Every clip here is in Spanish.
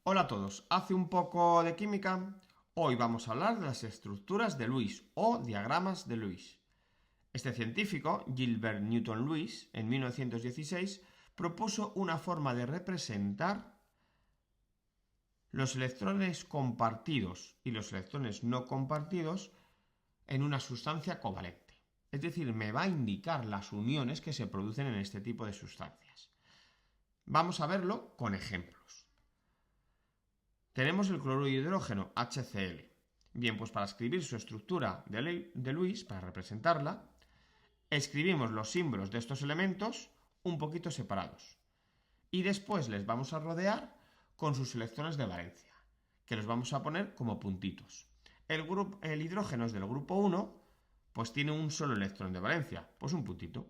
Hola a todos, hace un poco de química. Hoy vamos a hablar de las estructuras de Lewis o diagramas de Lewis. Este científico, Gilbert Newton Lewis, en 1916, propuso una forma de representar los electrones compartidos y los electrones no compartidos en una sustancia covalente. Es decir, me va a indicar las uniones que se producen en este tipo de sustancias. Vamos a verlo con ejemplos. Tenemos el cloruro de hidrógeno, HCl. Bien, pues para escribir su estructura de Lewis, para representarla, escribimos los símbolos de estos elementos un poquito separados. Y después les vamos a rodear con sus electrones de valencia, que los vamos a poner como puntitos. El hidrógeno es del grupo 1, pues tiene un solo electrón de valencia, pues un puntito.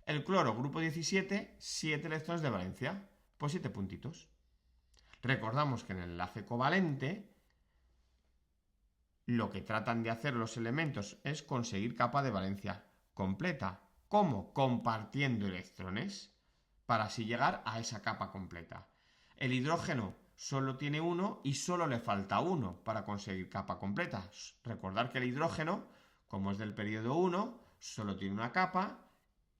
El cloro, grupo 17, 7 electrones de valencia, pues 7 puntitos. Recordamos que en el enlace covalente lo que tratan de hacer los elementos es conseguir capa de valencia completa. ¿Cómo? Compartiendo electrones para así llegar a esa capa completa. El hidrógeno solo tiene uno y solo le falta uno para conseguir capa completa. Recordar que el hidrógeno, como es del periodo 1, solo tiene una capa,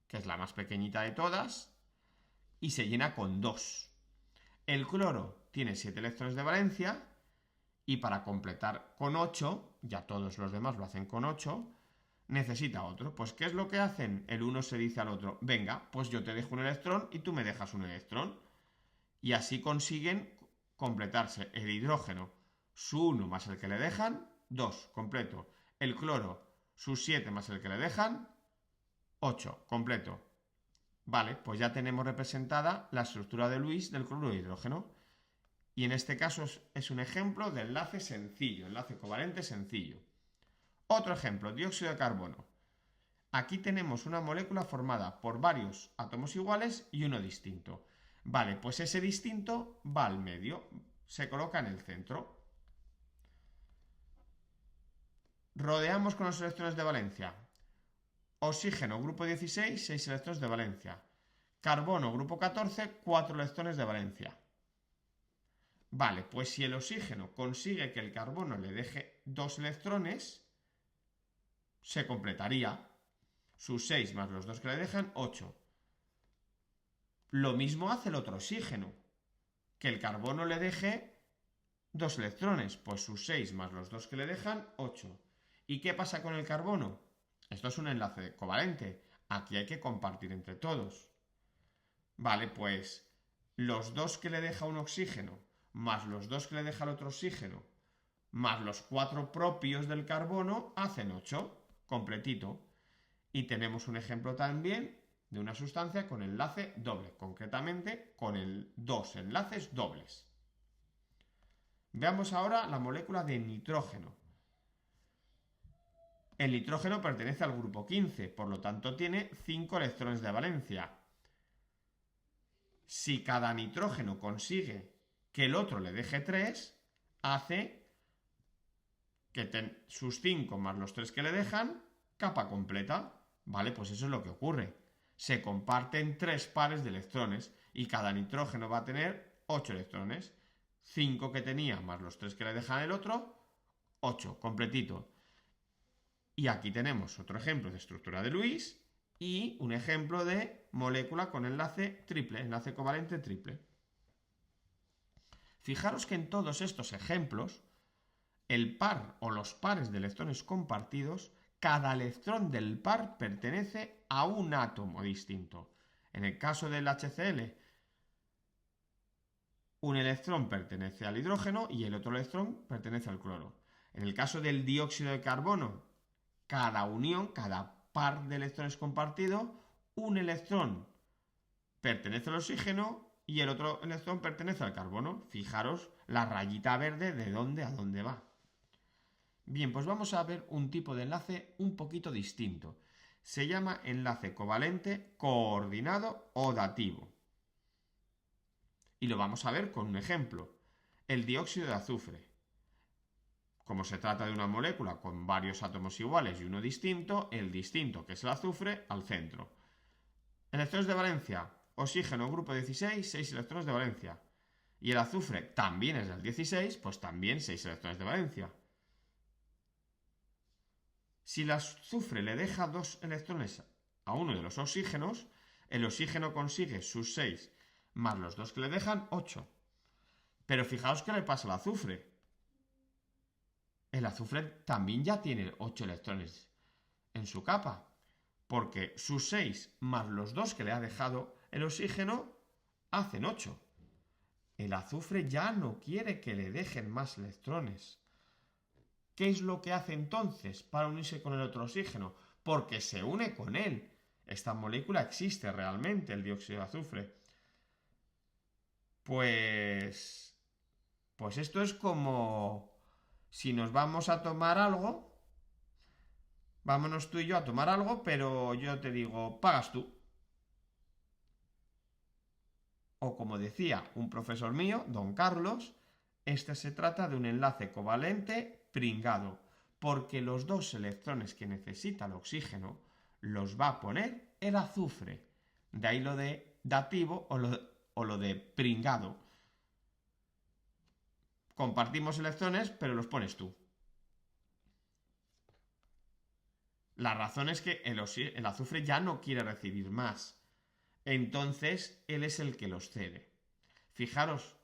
que es la más pequeñita de todas, y se llena con 2. El cloro tiene 7 electrones de valencia y para completar con 8, ya todos los demás lo hacen con 8, necesita otro. Pues ¿qué es lo que hacen? El uno se dice al otro, venga, pues yo te dejo un electrón y tú me dejas un electrón. Y así consiguen completarse el hidrógeno, su 1 más el que le dejan, 2, completo. El cloro, su 7 más el que le dejan, 8, completo. Vale, pues ya tenemos representada la estructura de Lewis del cloruro de hidrógeno. Y en este caso es un ejemplo de enlace sencillo, enlace covalente sencillo. Otro ejemplo, dióxido de carbono. Aquí tenemos una molécula formada por varios átomos iguales y uno distinto. Vale, pues ese distinto va al medio, se coloca en el centro. Rodeamos con los electrones de valencia. Oxígeno, grupo 16, 6 electrones de valencia. Carbono, grupo 14, 4 electrones de valencia. Vale, pues si el oxígeno consigue que el carbono le deje 2 electrones, se completaría. Sus 6 más los 2 que le dejan, 8. Lo mismo hace el otro oxígeno, que el carbono le deje 2 electrones, pues sus 6 más los 2 que le dejan, 8. ¿Y qué pasa con el carbono? Esto es un enlace covalente. Aquí hay que compartir entre todos. Vale, pues los 2 que le deja un oxígeno, más los 2 que le deja el otro oxígeno, más los 4 propios del carbono, hacen 8, completito. Y tenemos un ejemplo también de una sustancia con enlace doble, concretamente con 2 enlaces dobles. Veamos ahora la molécula de nitrógeno. El nitrógeno pertenece al grupo 15, por lo tanto tiene 5 electrones de valencia. Si cada nitrógeno consigue que el otro le deje 3, hace que sus 5 más los 3 que le dejan, capa completa. Vale, pues eso es lo que ocurre. Se comparten 3 pares de electrones y cada nitrógeno va a tener 8 electrones. 5 que tenía más los 3 que le dejan el otro, 8, completito. Y aquí tenemos otro ejemplo de estructura de Lewis y un ejemplo de molécula con enlace triple, enlace covalente triple. Fijaros que en todos estos ejemplos, el par o los pares de electrones compartidos, cada electrón del par pertenece a un átomo distinto. En el caso del HCl, un electrón pertenece al hidrógeno y el otro electrón pertenece al cloro. En el caso del dióxido de carbono, cada unión, cada par de electrones compartido, un electrón pertenece al oxígeno y el otro electrón pertenece al carbono. Fijaros la rayita verde de dónde a dónde va. Bien, pues vamos a ver un tipo de enlace un poquito distinto. Se llama enlace covalente coordinado o dativo. Y lo vamos a ver con un ejemplo. El dióxido de azufre. Como se trata de una molécula con varios átomos iguales y uno distinto, el distinto, que es el azufre, al centro. Electrones de valencia. Oxígeno, grupo 16, 6 electrones de valencia. y el azufre también es del 16, pues también 6 electrones de valencia. Si el azufre le deja 2 electrones a uno de los oxígenos, el oxígeno consigue sus 6 más los 2 que le dejan, 8. Pero fijaos qué le pasa al azufre. El azufre también ya tiene 8 electrones en su capa, porque sus 6 más los 2 que le ha dejado el oxígeno hacen 8. El azufre ya no quiere que le dejen más electrones. ¿Qué es lo que hace entonces para unirse con el otro oxígeno? Porque se une con él. Esta molécula existe realmente, el dióxido de azufre. Pues esto es como si nos vamos a tomar algo, vámonos tú y yo a tomar algo, pero yo te digo, pagas tú. O como decía un profesor mío, don Carlos, se trata de un enlace covalente pringado, porque los 2 electrones que necesita el oxígeno los va a poner el azufre. De ahí lo de dativo o lo de pringado. Compartimos electrones, pero los pones tú. La razón es que el azufre ya no quiere recibir más. Entonces, él es el que los cede. Fijaros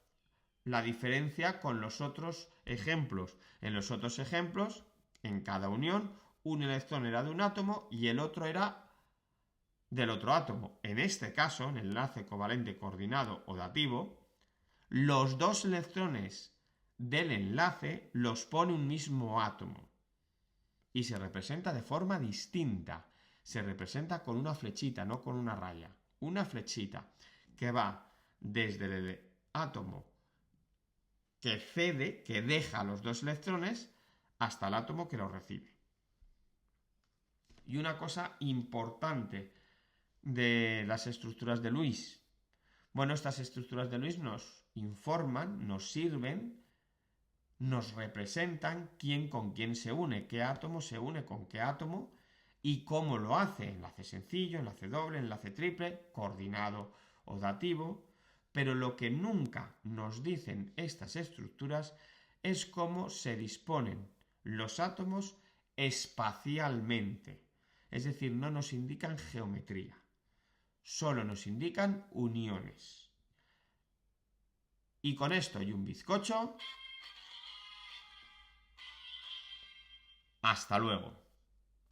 la diferencia con los otros ejemplos. En los otros ejemplos, en cada unión, un electrón era de un átomo y el otro era del otro átomo. En este caso, en el enlace covalente coordinado o dativo, los 2 electrones del enlace los pone un mismo átomo y se representa de forma distinta. Se representa con una flechita, no con una raya. Una flechita que va desde el átomo que cede, que deja los 2 electrones, hasta el átomo que los recibe. Y una cosa importante de las estructuras de Lewis. Bueno, estas estructuras de Lewis nos informan, nos sirven, nos representan quién con quién se une, qué átomo se une con qué átomo y cómo lo hace. Enlace sencillo, enlace doble, enlace triple, coordinado o dativo. Pero lo que nunca nos dicen estas estructuras es cómo se disponen los átomos espacialmente. Es decir, no nos indican geometría. Solo nos indican uniones. Y con esto y un bizcocho, hasta luego.